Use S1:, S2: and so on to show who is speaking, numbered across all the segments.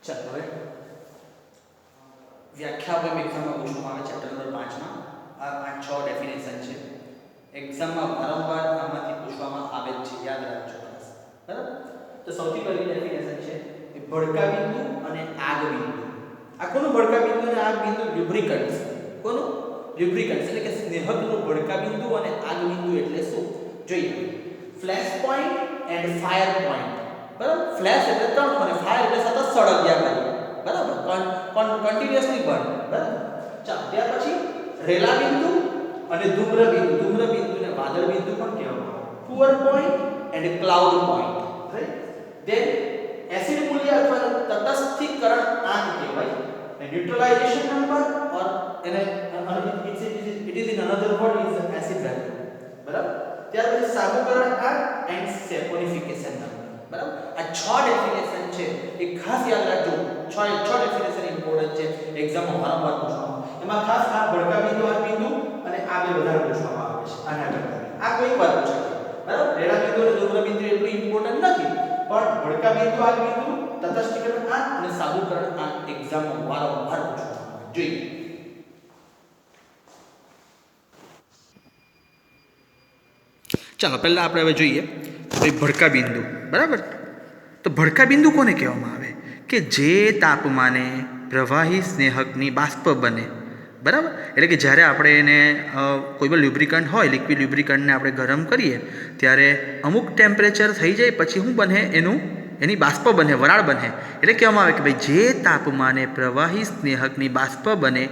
S1: ચાલો હવે વ્યાખ્યા પર એક્ઝામમાં પૂછવામાં આવે ચેપ્ટર નંબર 5 માં આ 5-6 ડેફિનેશન છે. એક્ઝામમાં વારંવાર આમાંથી પૂછવામાં આવે છે, યાદ રાખજો ખાસ. બરાબર? તો સૌથી પહેલી ડેફિનેશન છે કે ભડકા બિંદુ અને આગ બિંદુ. આ કોનું ભડકા બિંદુ અને આગ બિંદુ? લ્યુબ્રિકન્ટ્સ. કોનું? લ્યુબ્રિકન્ટ્સ એટલે કે સ્નેહકનું ભડકા બિંદુ અને આગ બિંદુ એટલે શું? જોઈએ. Flash point and fire point. બરાબર? ફ્લેશ એટલે તણખો અને ફાયર એટલે સતત સળગ્યા કરે. બરાબર? Continuously burn. બરાબર? ચાલો ત્યાર પછી રેલા બિંદુ અને ધૂમ્ર બિંદુ. ધૂમ્ર બિંદુને વાદળ બિંદુ પણ કહેવામાં આવે. Pour point and cloud point. Right? Then acid મૂલ્ય અથવા તટસ્થીકરણ આંક કહેવાય. ન્યુટ્રલાઇઝેશન નંબર ઓર એને it is in another word is acid value. બરાબર? ત્યાર પછી સાબુકરણ આંક એન્ડ સેપોનિફિકેશન નંબર. બરાબર? આ 6 ડેફિનેશન છે એ ખાસ યાદ રાખજો. 6 ડેફિનેશન ઇમ્પોર્ટન્ટ છે, એક્ઝામમાં વારંવાર પૂછવામાં. એમાં ખાસ આ ભડકા બિંદુ આગ બિંદુ અને આ બે વધારે પૂછવામાં આવે છે આના કરતા. આ કોઈ વાર પૂછાય. બરાબર? રેલા બિંદુ અને ધૂમ્ર બિંદુ એટલું ઇમ્પોર્ટન્ટ નથી, પણ ભડકા બિંદુ આગ બિંદુ, તટસ્થીકરણ આંક અને સાબુકરણ આંક એક્ઝામમાં વારંવાર પૂછવામાં આવે. જોઈએ. ચાલો પહેલા આપણે હવે જોઈએ ભાઈ ભડકા બિંદુ. બરાબર? તો ભડકા બિંદુ કોને કહેવામાં આવે? કે જે તાપમાને પ્રવાહી સ્નેહકની બાષ્પ બને. બરાબર? એટલે કે જ્યારે આપણે એને કોઈ પણ લ્યુબ્રિકન્ટ હોય, લિક્વિડ લ્યુબ્રિકન્ટને આપણે ગરમ કરીએ ત્યારે અમુક ટેમ્પરેચર થઈ જાય પછી શું બને? એની બાષ્પ બને, વરાળ બને. એટલે કહેવામાં આવે કે ભાઈ જે તાપમાને પ્રવાહી સ્નેહકની બાષ્પ બને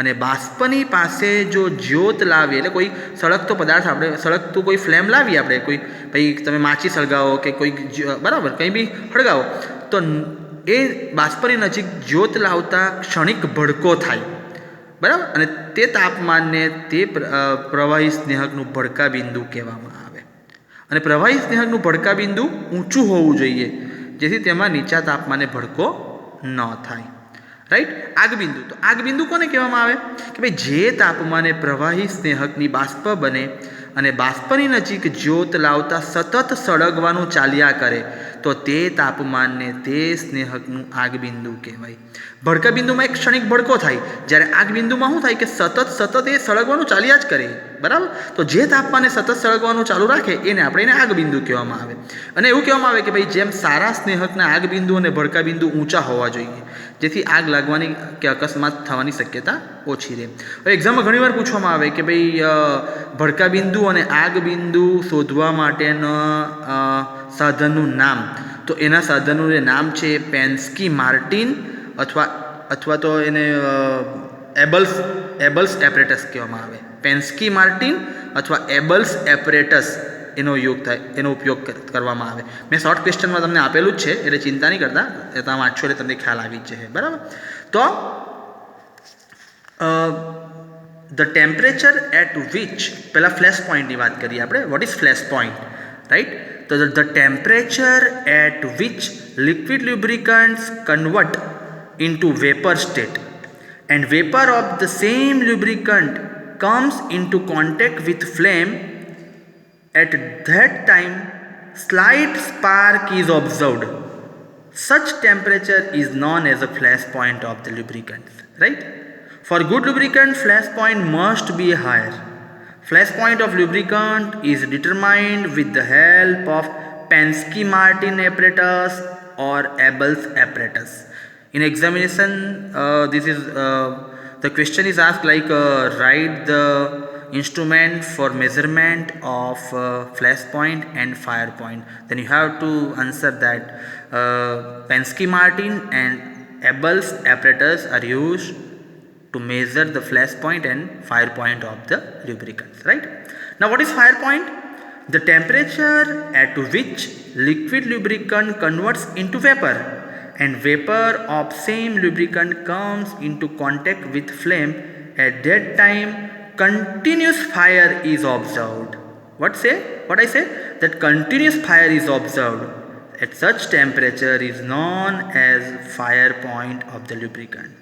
S1: અને બાષ્પની પાસે જો જ્યોત લાવીએ, એટલે કોઈ સળગતો પદાર્થ, આપણે સળગતું કોઈ ફ્લેમ લાવીએ, આપણે કોઈ ભાઈ તમે માચી સળગાવો કે કોઈ બરાબર કંઈ બી સળગાવો, તો એ બાષ્પની નજીક જ્યોત લાવતા ક્ષણિક ભડકો થાય. બરાબર? અને તે તાપમાનને તે પ્રવાહી સ્નેહકનું ભડકા બિંદુ કહેવામાં આવે. અને પ્રવાહી સ્નેહકનું ભડકા બિંદુ ઊંચું હોવું જોઈએ જેથી તેમાં નીચા તાપમાને ભડકો ન થાય. રાઈટ? આગ બિંદુ. તો આગ બિંદુ કોને કહેવામાં આવે? કે ભાઈ જે તાપમાને પ્રવાહી સ્નેહકની બાષ્પ બને અને બાષ્પની નજીક જ્યોત લાવતા સતત સળગવાનું ચાલ્યા કરે તો તે તાપમાનને તે સ્નેહકનું આગ બિંદુ કહેવાય. ભડકા બિંદુમાં એક ક્ષણિક ભડકો થાય, જ્યારે આગ બિંદુમાં શું થાય કે સતત એ સળગવાનું ચાલ્યા જ કરે. બરાબર? તો જે તાપમાને સતત સળગવાનું ચાલુ રાખે એને આગ બિંદુ કહેવામાં આવે. અને એવું કહેવામાં આવે કે ભાઈ જેમ સારા સ્નેહકના આગ બિંદુ અને ભડકા બિંદુ ઊંચા હોવા જોઈએ જેથી આગ લાગવાની કે અકસ્માત થવાની શક્યતા ઓછી રહે. હવે એક્ઝામમાં ઘણીવાર પૂછવામાં આવે કે ભાઈ ભડકા બિંદુ અને આગ બિંદુ શોધવા માટેના સાધનનું નામ. તો એના સાધનનું જે નામ છે પેન્સ્કી માર્ટિન અથવા તો એને એબલ્સ એપરેટસ કહેવામાં આવે. પેન્સ્કી માર્ટિન અથવા એબલ્સ એપરેટસ એનો ઉપયોગ કરવામાં આવે. મેં શોર્ટ ક્વેશ્ચનમાં તમને આપેલું જ છે એટલે ચિંતા નહીં કરતા, એ તમે વાંચશો એટલે તમને ખ્યાલ આવી જ જશે. બરાબર? તો ધ ટેમ્પરેચર એટ વિચ, પહેલાં ફ્લેશ પોઈન્ટની વાત કરીએ આપણે. What is flash point? Right? તો the temperature at which liquid lubricants convert into vapor state and vapor of the same lubricant comes into contact with flame. At that time slight spark is observed. Such temperature is known as a flash point of the lubricant. Right? For good lubricant, flash point must be higher. Flash point of lubricant is determined with the help of Penske-Martin apparatus or Abels apparatus. In examination, the question is asked like write the instrument for measurement of flash point and fire point. Then you have to answer that Penske-Martin and Abels apparatus are used to measure the flash point and fire point of the lubricants. Right? Now what is fire point? The temperature at which liquid lubricant converts into vapor and vapor of same lubricant comes into contact with flame. At that time continuous fire is observed. What I say? That continuous fire is observed. At such temperature is known as fire point of the lubricant.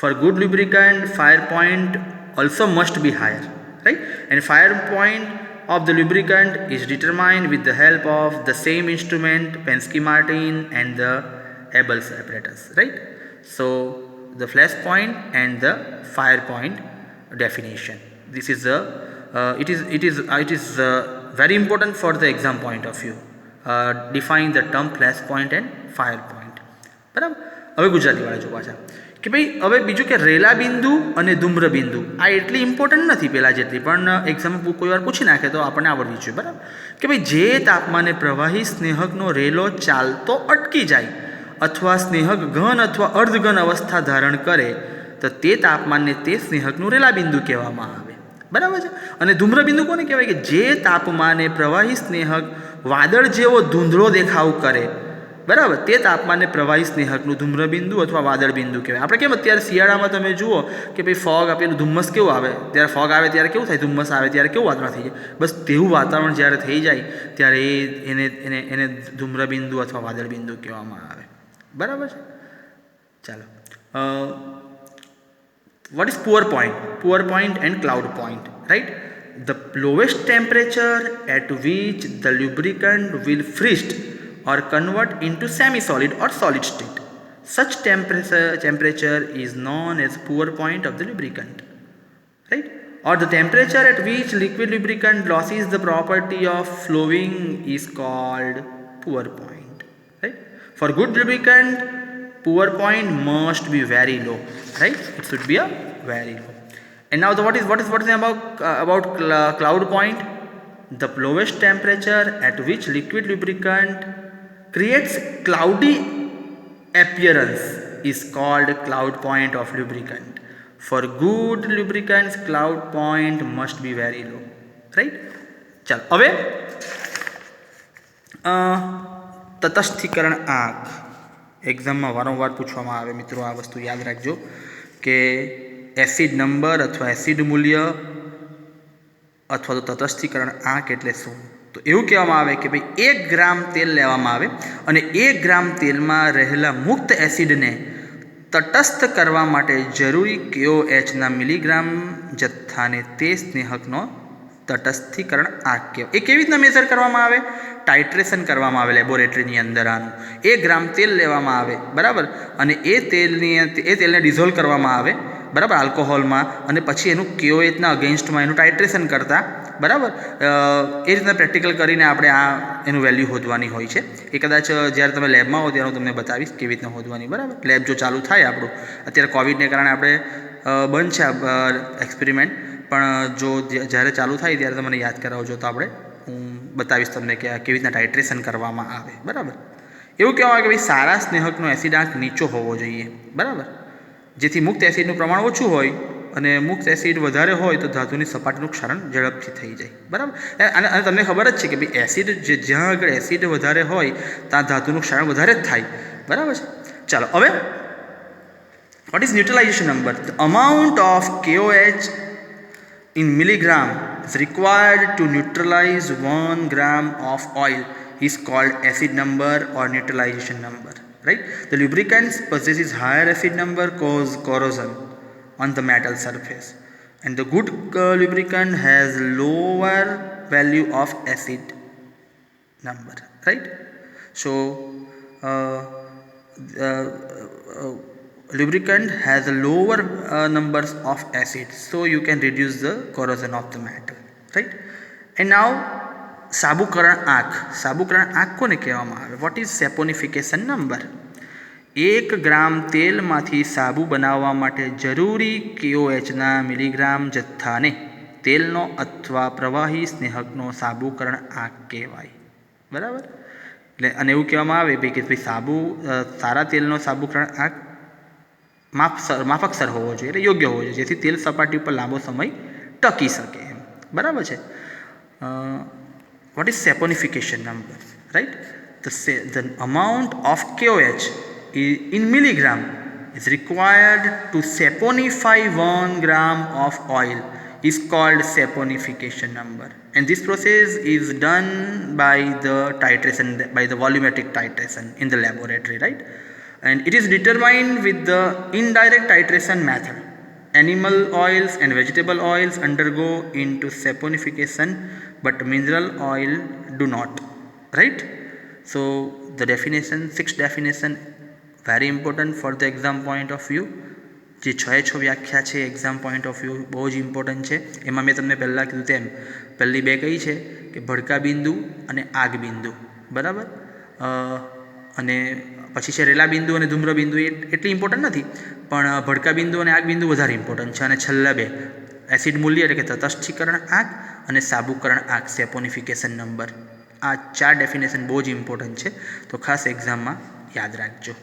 S1: For good lubricant, fire point also must be higher. Right? And fire point of the lubricant is determined with the help of the same instrument, Penske-Martin and the Abels apparatus. Right? So the flash point and the fire point definition. This is a it is very important for the exam point of view. Define the term flash point and fire point. બરાબર. હવે ગુજરાતી વાળા જો પાછા કે ભાઈ હવે બીજું કે રેલા બિંદુ અને ધૂમ્ર બિંદુ આ એટલી ઇમ્પોર્ટન્ટ નથી પહેલાં જેટલી, પણ એક્ઝામમાં કોઈ વાર પૂછી નાખે તો આપણને આવડવી જોઈએ. બરાબર કે ભાઈ જે તાપમાને પ્રવાહી સ્નેહકનો રેલો ચાલતો અટકી જાય અથવા સ્નેહક ઘન અથવા અર્ધઘન અવસ્થા ધારણ કરે તો તે તાપમાનને તે સ્નેહકનું રેલા બિંદુ કહેવામાં આવે. બરાબર છે. અને ધૂમ્ર બિંદુ કોને કહેવાય? કે જે તાપમાને પ્રવાહી સ્નેહક વાદળ જેવો ધૂંધળો દેખાવ કરે, બરાબર, તે તાપમાનને પ્રવાહી સ્નેહકનું ધૂમ્ર બિંદુ અથવા વાદળ બિંદુ કહેવાય. આપણે કેમ અત્યારે શિયાળામાં તમે જુઓ કે ભાઈ ફોગ આપેલું ધુમ્મસ કેવું આવે, ત્યારે ફોગ આવે ત્યારે કેવું થાય, ધુમ્મસ આવે ત્યારે કેવું વાતાવરણ થઈ જાય. બસ તેવું વાતાવરણ જ્યારે થઈ જાય ત્યારે એને એને એને ધૂમ્ર બિંદુ અથવા વાદળ બિંદુ કહેવામાં આવે. બરાબર છે. ચાલો, what is poor point? Poor point and cloud point, right? The lowest temperature at which the lubricant will freeze or convert into semi-solid or solid state. Such temperature is known as poor point of the lubricant, right? Or the temperature at which liquid lubricant loses the property of flowing is called poor point, right? For good lubricant, poor point must be very low, right? It should be a very low. And now what is about cloud point? The lowest temperature at which liquid lubricant creates cloudy appearance is called cloud point of lubricant. For good lubricants, cloud point must be very low, right? ચાલો હવે તટસ્થીકરણ આંક એક્ઝામમાં વારંવાર પૂછવામાં આવે મિત્રો. આ વસ્તુ યાદ રાખજો કે એસિડ નંબર અથવા એસિડ મૂલ્ય અથવા તો તટસ્થીકરણ આંક એટલે શું? તો એવું કહેવામાં આવે કે ભાઈ 1 ગ્રામ તેલ લેવામાં આવે અને 1 ગ્રામ તેલમાં રહેલા મુક્ત એસિડને તટસ્થ કરવા માટે જરૂરી KOHના મિલીગ્રામ જથ્થાને તે સ્નેહકનો તટસ્થીકરણ આંક કહેવાય. એ કેવી રીતના મેઝર કરવામાં આવે? ટાઇટ્રેશન કરવામાં આવે લેબોરેટરીની અંદર. આનું 1 ગ્રામ તેલ લેવામાં આવે, બરાબર, અને એ તેલને ડિઝોલ્વ કરવામાં આવે, બરાબર, આલ્કોહોલમાં, અને પછી એનું KOHના અગેન્સ્ટમાં એનું ટાઇટ્રેશન કરતાં, બરાબર, એ રીતના પ્રેક્ટિકલ કરીને આપણે આ એનું વેલ્યુ શોધવાની હોય છે. એ કદાચ જ્યારે તમે લેબમાં હો ત્યારે હું તમને બતાવીશ કેવી રીતના શોધવાની. બરાબર, લેબ જો ચાલુ થાય આપણું, અત્યારે કોવિડને કારણે આપણે બંધ છે એક્સપેરિમેન્ટ, પણ જો જ્યારે ચાલુ થાય ત્યારે તમને યાદ કરાવજો તો આપણે હું બતાવીશ તમને કે કેવી રીતના ટાઇટ્રેશન કરવામાં આવે. બરાબર. એવું કહેવામાં આવે કે ભાઈ સારા સ્નેહકનો એસિડ આંક નીચો હોવો જોઈએ, બરાબર, જેથી મુક્ત એસિડનું પ્રમાણ ઓછું હોય અને મુક્ત એસિડ વધારે હોય તો ધાતુની સપાટીનું ક્ષારણ ઝડપથી થઈ જાય. બરાબર. અને તમને ખબર જ છે કે ભાઈ એસિડ જ્યાં આગળ એસિડ વધારે હોય ત્યાં ધાતુનું ક્ષારણ વધારે જ થાય. બરાબર છે. ચાલો હવે what is neutralization number? The amount of KOH in milligram is required to neutralize 1 gram of oil is called acid number or neutralization number, right? The lubricants possesses higher acid number cause corrosion on the metal surface, and the good lubricant has lower value of acid number, right? So lubricant has a lower numbers of acids, so you can reduce the corrosion of the metal, right? And now સાબુકરણ આંક. સાબુકરણ આંક કોને કહેવામાં આવે? What is saponification number? 1 gram તેલમાંથી સાબુ બનાવવા માટે જરૂરી KOHના મિલીગ્રામ જથ્થાને તેલનો અથવા પ્રવાહી સ્નેહકનો સાબુકરણ આંક કહેવાય. બરાબર. એટલે અને એવું કહેવામાં આવે કે ભાઈ સાબુ સારા તેલનો સાબુકરણ આંક માફકસર હોવો જોઈએ, એટલે યોગ્ય હોવો જોઈએ, જેથી તેલ સપાટી ઉપર લાંબો સમય ટકી શકે એમ. બરાબર છે. What is saponification number, right? The amount of KOH in milligram is required to saponify 1 gram of oil is called saponification number, and this process is done by the titration, by the volumetric titration in the laboratory, right? And it is determined with the indirect titration method. Animal oils and vegetable oils undergo into saponification, but mineral oil do not, right? So the definition, 6th definition, very important for the exam point of view. જે 6 વ્યાખ્યા છે exam point of view બહુ જ important છે. એમાં મેં તમને પહેલાં કીધું તેમ પહેલી બે કઈ છે કે ભડકા બિંદુ અને આગ બિંદુ, બરાબર. અને પછી છે રેલા બિંદુ અને ધૂમ્ર બિંદુ. એ એટલી ઇમ્પોર્ટન્ટ નથી, પણ ભડકા બિંદુ અને આગ બિંદુ વધારે ઇમ્પોર્ટન્ટ છે. અને છેલ્લા બે એસિડ મૂલ્ય એટલે કે તટસ્થીકરણ આગ અને સાબુકરણ આગ, સેપોનિફિકેશન નંબર. આ 4 ડેફિનેશન બહુ જ ઇમ્પોર્ટન્ટ છે, તો ખાસ એક્ઝામમાં યાદ રાખજો.